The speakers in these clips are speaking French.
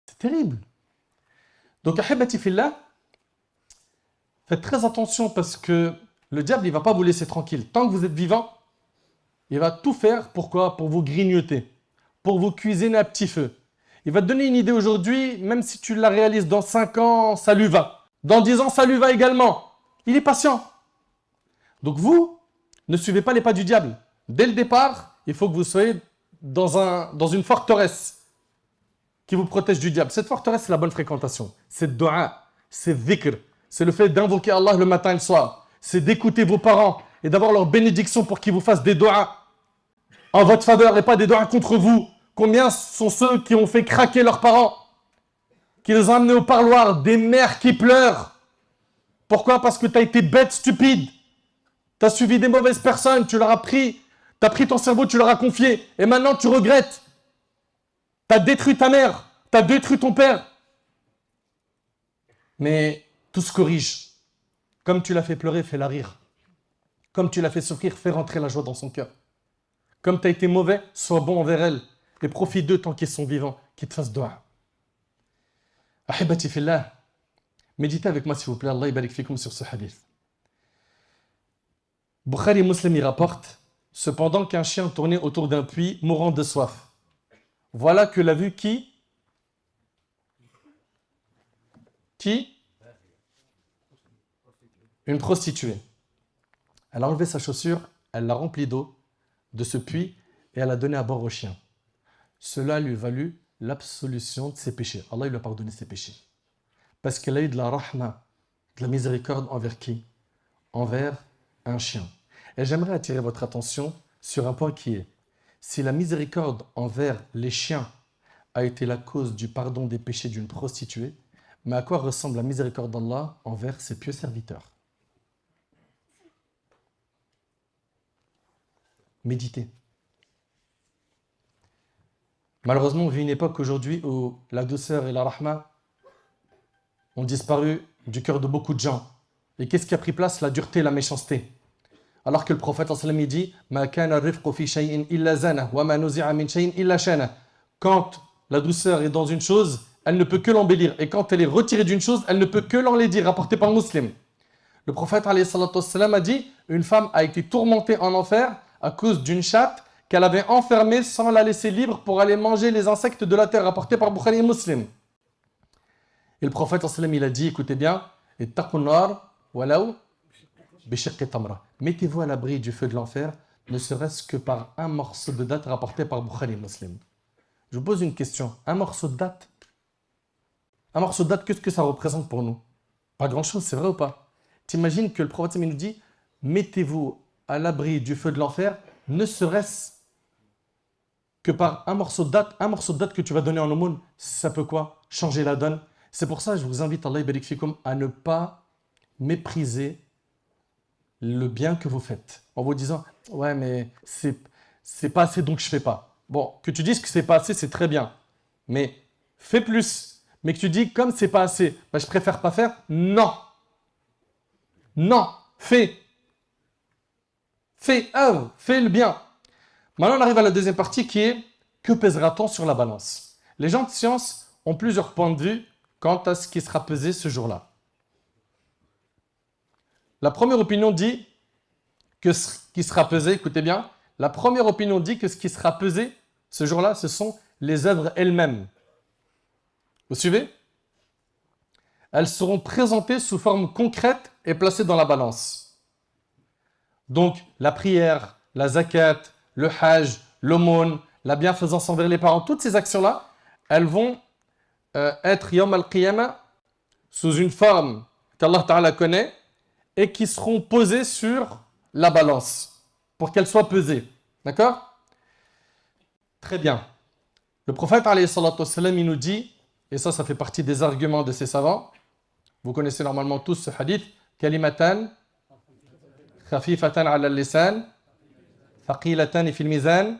C'est terrible. Donc, ahibati fillah, faites très attention parce que le diable, il ne va pas vous laisser tranquille. Tant que vous êtes vivant, il va tout faire. Pourquoi? Pour vous grignoter, pour vous cuisiner à petit feu. Il va te donner une idée aujourd'hui, même si tu la réalises dans 5 ans, ça lui va. Dans 10 ans, ça lui va également. Il est patient. Donc vous, ne suivez pas les pas du diable. Dès le départ, il faut que vous soyez dans une forteresse qui vous protège du diable. Cette forteresse, c'est la bonne fréquentation. C'est le dua, c'est le dhikr, c'est le fait d'invoquer Allah le matin et le soir. C'est d'écouter vos parents et d'avoir leur bénédiction pour qu'ils vous fassent des doigts en votre faveur et pas des doigts contre vous. Combien sont ceux qui ont fait craquer leurs parents, qui les ont amenés au parloir, des mères qui pleurent. Pourquoi? Parce que tu as été bête, stupide. Tu as suivi des mauvaises personnes, tu leur as pris, tu as pris ton cerveau, tu leur as confié. Et maintenant, tu regrettes. Tu as détruit ta mère, tu as détruit ton père. Mais tout se corrige. Comme tu l'as fait pleurer, fais-la rire. Comme tu l'as fait souffrir, fais rentrer la joie dans son cœur. Comme tu as été mauvais, sois bon envers elle. Et profite d'eux tant qu'ils sont vivants, qu'ils te fassent dua. Ahibati fillah, méditez avec moi s'il vous plaît, Allah barik fikoum sur ce hadith. Bukhari Muslim y rapporte, cependant qu'un chien tournait autour d'un puits, mourant de soif. Voilà que l'a vu qui? Qui? Une prostituée. Elle a enlevé sa chaussure, elle l'a remplie d'eau de ce puits et elle l'a donné à boire au chien. Cela lui valut l'absolution de ses péchés. Allah lui a pardonné ses péchés. Parce qu'elle a eu de la rahma, de la miséricorde envers qui? Envers un chien. Et j'aimerais attirer votre attention sur un point qui est, si la miséricorde envers les chiens a été la cause du pardon des péchés d'une prostituée, mais à quoi ressemble la miséricorde d'Allah envers ses pieux serviteurs? Méditez. Malheureusement, on vit une époque aujourd'hui où la douceur et la rahma ont disparu du cœur de beaucoup de gens. Et qu'est-ce qui a pris place? La dureté et la méchanceté. Alors que le prophète sallallahu alayhi wa sallam dit quand la douceur est dans une chose, elle ne peut que l'embellir. Et quand elle est retirée d'une chose, elle ne peut que l'enlaidir, rapporté par Muslim. Le prophète sallallahu alayhi wa sallam a dit une femme a été tourmentée en enfer à cause d'une chatte qu'elle avait enfermée sans la laisser libre pour aller manger les insectes de la terre, rapporté par Bukhari et Muslim. Et le prophète sallallahu alayhi wa sallam, il a dit, écoutez bien, mettez-vous à l'abri du feu de l'enfer, ne serait-ce que par un morceau de date rapporté par Bukhari et Muslim. Je vous pose une question, un morceau de date, qu'est-ce que ça représente pour nous? Pas grand-chose, c'est vrai ou pas? T'imagines que le prophète nous dit, mettez-vous à l'abri du feu de l'enfer, ne serait-ce que par un morceau de date que tu vas donner en aumône, ça peut quoi? Changer la donne. C'est pour ça que je vous invite, Allah barik fikoum, à ne pas mépriser le bien que vous faites. En vous disant, ouais, mais c'est pas assez, donc je fais pas. Bon, que tu dises que c'est pas assez, c'est très bien. Mais fais plus. Mais que tu dis, comme c'est pas assez, bah, je préfère pas faire. Non. Non. Fais. Fais œuvre. Fais le bien. Maintenant, on arrive à la deuxième partie qui est, que pèsera-t-on sur la balance? Les gens de science ont plusieurs points de vue quant à ce qui sera pesé ce jour-là. La première opinion dit que ce qui sera pesé, écoutez bien, la première opinion dit que ce qui sera pesé ce jour-là, ce sont les œuvres elles-mêmes. Vous suivez? Elles seront présentées sous forme concrète et placées dans la balance. Donc, la prière, la zakat, le hajj, l'aumône, la bienfaisance envers les parents, toutes ces actions-là, elles vont être yawm al-qiyamah sous une forme qu'Allah Ta'ala connaît et qui seront posées sur la balance pour qu'elles soient pesées. D'accord? Très bien. Le prophète alayhi salatu wassalam, il nous dit, et ça fait partie des arguments de ces savants, vous connaissez normalement tous ce hadith, kalimatan khafifatan ala al-lisan thaqilatan fi al-mizan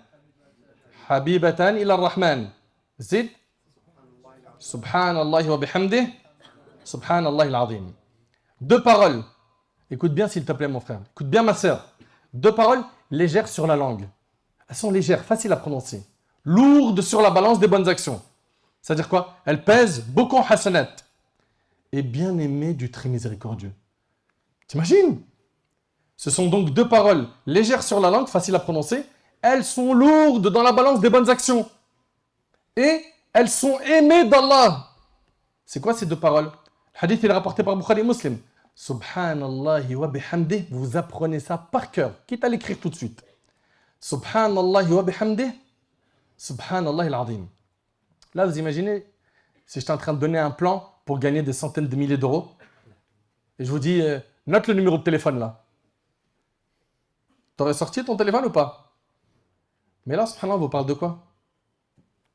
habibatan ila ar-rahman zid subhanallah wa bihamdih subhanallah al-azim. Deux paroles. Écoute bien s'il te plaît mon frère. Écoute bien ma sœur. Deux paroles légères sur la langue. Elles sont légères, faciles à prononcer. Lourdes sur la balance des bonnes actions. C'est-à-dire quoi? Elle pèse beaucoup en hasanat. Et bien aimé du très miséricordieux. T'imagines? Ce sont donc deux paroles légères sur la langue, faciles à prononcer. Elles sont lourdes dans la balance des bonnes actions. Et elles sont aimées d'Allah. C'est quoi ces deux paroles? Le hadith il est rapporté par Bukhari et Muslim. Subhanallahi wa bihamdih. Vous apprenez ça par cœur, quitte à l'écrire tout de suite. Subhanallahi wa bihamdih. Subhanallahi al-azim. Là, vous imaginez, si j'étais en train de donner un plan pour gagner des centaines de milliers d'euros, et je vous dis, note le numéro de téléphone là. T'aurais sorti ton téléphone ou pas? Mais là, subhanallah, on vous parle de quoi?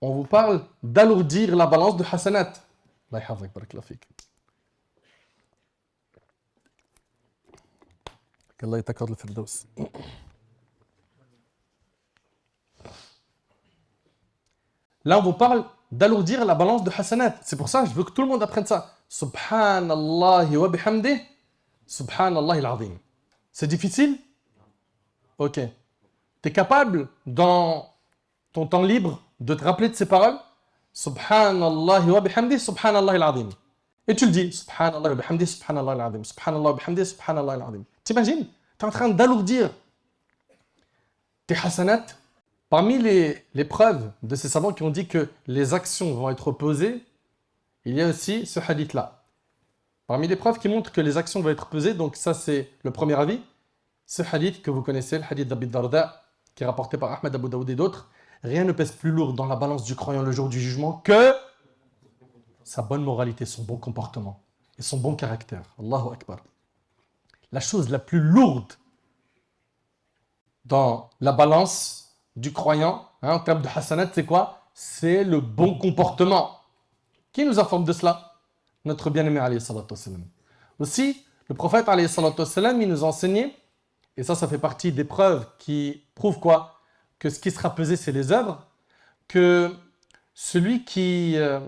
On vous parle d'alourdir la balance de hasanat. Allah yahfazak, barakallahu fik. qu'Allah t'accorde le firdaus. Là, on vous parle d'alourdir la balance de hasanat. C'est pour ça que je veux que tout le monde apprenne ça. Subhanallah wa bihamdih. Subhanallah al-azim. C'est difficile? Ok. Tu es capable, dans ton temps libre, de te rappeler de ces paroles? Subhanallah wa bihamdih, Subhanallah al-azim. Et tu le dis. Subhanallah wa bihamdih, Subhanallah al-azim. Subhanallah wa bihamdih, Subhanallah al-azim. T'imagines? Tu es en train d'alourdir tes hasanat. Parmi les preuves de ces savants qui ont dit que les actions vont être pesées, il y a aussi ce hadith-là. Parmi les preuves qui montrent que les actions vont être pesées, donc ça c'est le premier avis, ce hadith que vous connaissez, le hadith d'Abi Darda, qui est rapporté par Ahmed, Abu Daoud et d'autres, rien ne pèse plus lourd dans la balance du croyant le jour du jugement que sa bonne moralité, son bon comportement et son bon caractère. Allahu Akbar. La chose la plus lourde dans la balance du croyant, en termes de hasanat, c'est quoi? C'est le bon comportement. Qui nous informe de cela? Notre bien-aimé alayhi salatu wassalam. Aussi, le prophète alayhi salatu wassalam, il nous a enseigné, et ça fait partie des preuves qui prouvent quoi? Que ce qui sera pesé, c'est les œuvres, que celui qui a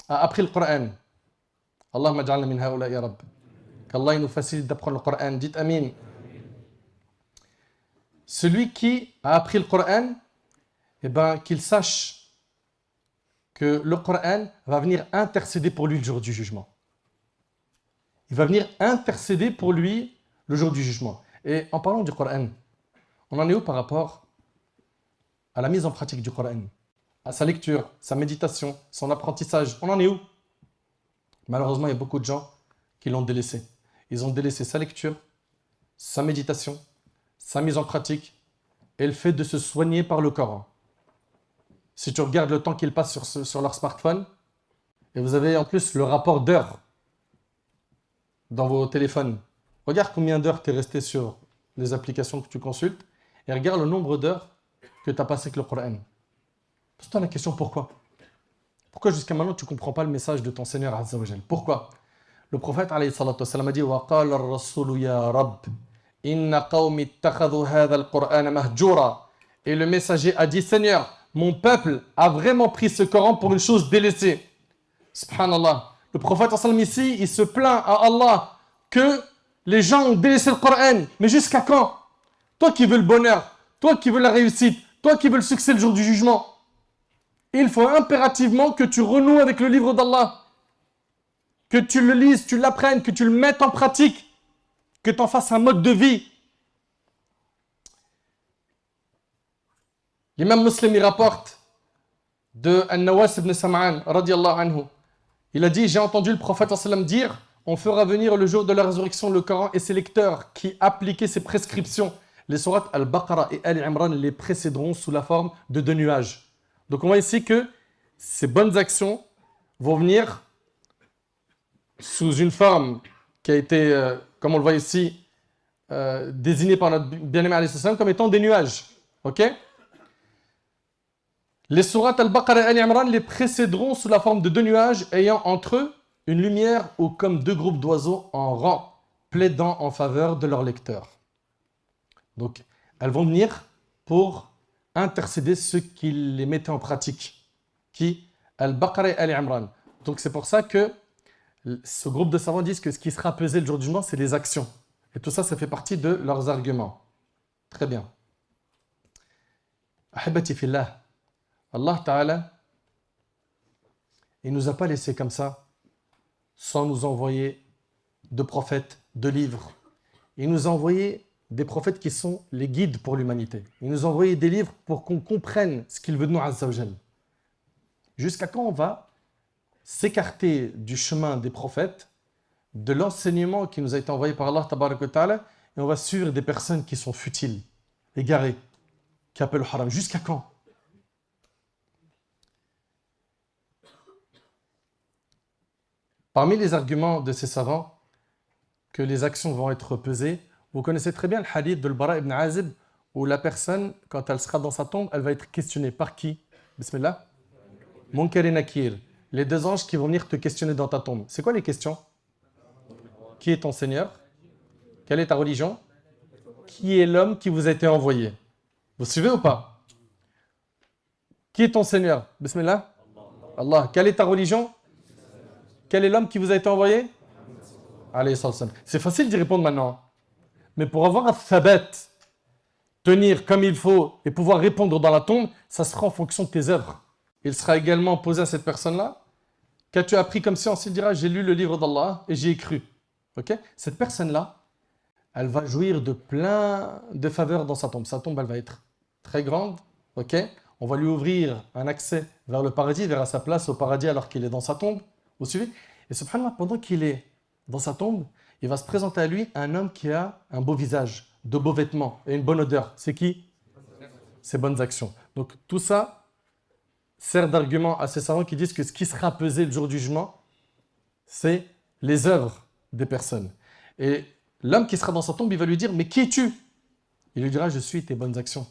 appris le Coran, Allahumma ja'alna min haoula ya Rabb, qu'Allah nous facilite d'apprendre le Coran, dites Amin. Celui qui a appris le Coran, eh ben, qu'il sache que le Coran va venir intercéder pour lui le jour du jugement. Il va venir intercéder pour lui le jour du jugement. Et en parlant du Coran, on en est où par rapport à la mise en pratique du Coran, à sa lecture, sa méditation, son apprentissage? On en est où? Malheureusement, il y a beaucoup de gens qui l'ont délaissé. Ils ont délaissé sa lecture, sa méditation, sa mise en pratique et le fait de se soigner par le Coran. Si tu regardes le temps qu'ils passent sur leur smartphone, et vous avez en plus le rapport d'heures dans vos téléphones. Regarde combien d'heures tu es resté sur les applications que tu consultes et regarde le nombre d'heures que tu as passé avec le Coran. Pose-toi la question pourquoi? Pourquoi jusqu'à maintenant tu ne comprends pas le message de ton Seigneur Azza wa Jal? Pourquoi? Le prophète alayhi salatu wassalam a dit wa qala ar-rasulu ya Rabb inna qawmi ittakhadhu hadha al-Qur'ana mahjura. Et le messager a dit Seigneur, mon peuple a vraiment pris ce Coran pour une chose délaissée. Subhanallah. Le prophète ici, il se plaint à Allah que les gens ont délaissé le Coran. Mais jusqu'à quand? Toi qui veux le bonheur, toi qui veux la réussite, toi qui veux le succès le jour du jugement, il faut impérativement que tu renoues avec le livre d'Allah. Que tu le lises, tu l'apprennes, que tu le mettes en pratique, que tu en fasses un mode de vie. L'imam Muslim, il rapporte de An-Nawas ibn Sam'an, radiyallahu anhu. Il a dit, j'ai entendu le prophète dire, on fera venir le jour de la résurrection le Coran et ses lecteurs qui appliquaient ses prescriptions. Les sourates Al-Baqarah et Al-Imran les précéderont sous la forme de deux nuages. Donc on voit ici que ces bonnes actions vont venir sous une forme qui a été, comme on le voit ici, désignée par notre bien-aimé alayhi salam comme étant des nuages. Ok? Les sourates Al-Baqarah et Al-Imran les précéderont sous la forme de deux nuages ayant entre eux une lumière ou comme deux groupes d'oiseaux en rang, plaidant en faveur de leur lecteur. Donc, elles vont venir pour intercéder ceux qui les mettaient en pratique. Qui? Al-Baqarah et Al-Imran. Donc, c'est pour ça que ce groupe de savants disent que ce qui sera pesé le jour du jugement, c'est les actions. Et tout ça, ça fait partie de leurs arguments. Très bien. Ahibati fillah. Allah Ta'ala, Il ne nous a pas laissés comme ça, sans nous envoyer de prophètes, de livres. Il nous a envoyé des prophètes qui sont les guides pour l'humanité. Il nous a envoyé des livres pour qu'on comprenne ce qu'il veut de nous, Azza wa Jal. Jusqu'à quand on va s'écarter du chemin des prophètes, de l'enseignement qui nous a été envoyé par Allah Tabarak wa Ta'ala, et on va suivre des personnes qui sont futiles, égarées, qui appellent au haram. Jusqu'à quand? Parmi les arguments de ces savants, que les actions vont être pesées, vous connaissez très bien le hadith de Al-Bara ibn Azib, où la personne, quand elle sera dans sa tombe, elle va être questionnée par qui? Bismillah. Munkar et Nakir, les deux anges qui vont venir te questionner dans ta tombe. C'est quoi les questions? Qui est ton Seigneur? Quelle est ta religion? Qui est l'homme qui vous a été envoyé? Vous suivez ou pas? Qui est ton Seigneur? Bismillah. Allah. Quelle est ta religion? Quel est l'homme qui vous a été envoyé? Alayhi salam. C'est facile d'y répondre maintenant. Mais pour avoir un thabat, tenir comme il faut et pouvoir répondre dans la tombe, ça sera en fonction de tes œuvres. Il sera également posé à cette personne-là: qu'as-tu appris comme science? Il dira: j'ai lu le livre d'Allah et j'y ai cru. Okay? Cette personne-là, elle va jouir de plein de faveurs dans sa tombe. Sa tombe, elle va être très grande. Okay? On va lui ouvrir un accès vers le paradis, vers sa place au paradis alors qu'il est dans sa tombe. Vous suivez? Et subhanallah, pendant qu'il est dans sa tombe, il va se présenter à lui un homme qui a un beau visage, de beaux vêtements et une bonne odeur. C'est qui? Ses bonnes actions. Donc tout ça sert d'argument à ces savants qui disent que ce qui sera pesé le jour du jugement, c'est les œuvres des personnes. Et l'homme qui sera dans sa tombe, il va lui dire: mais qui es-tu? Il lui dira: je suis tes bonnes actions.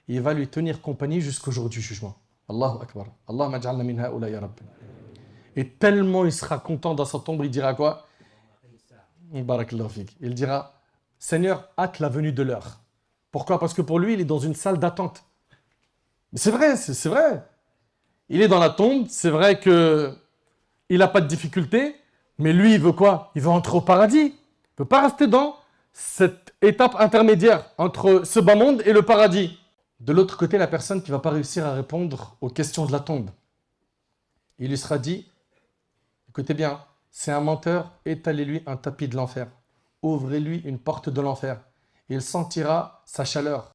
Et il va lui tenir compagnie jusqu'au jour du jugement. Allahu Akbar. Allahumma ij'alna min ha'ula ya Rabbi. Et tellement il sera content dans sa tombe, il dira quoi? Il dira: Seigneur, hâte la venue de l'heure. Pourquoi? Parce que pour lui, il est dans une salle d'attente. Mais c'est vrai, c'est vrai. Il est dans la tombe, c'est vrai qu'il n'a pas de difficulté, mais lui, il veut quoi? Il veut entrer au paradis. Il ne peut pas rester dans cette étape intermédiaire entre ce bas monde et le paradis. De l'autre côté, la personne qui ne va pas réussir à répondre aux questions de la tombe, il lui sera dit: écoutez bien, c'est un menteur, étalez-lui un tapis de l'enfer. Ouvrez-lui une porte de l'enfer. Il sentira sa chaleur.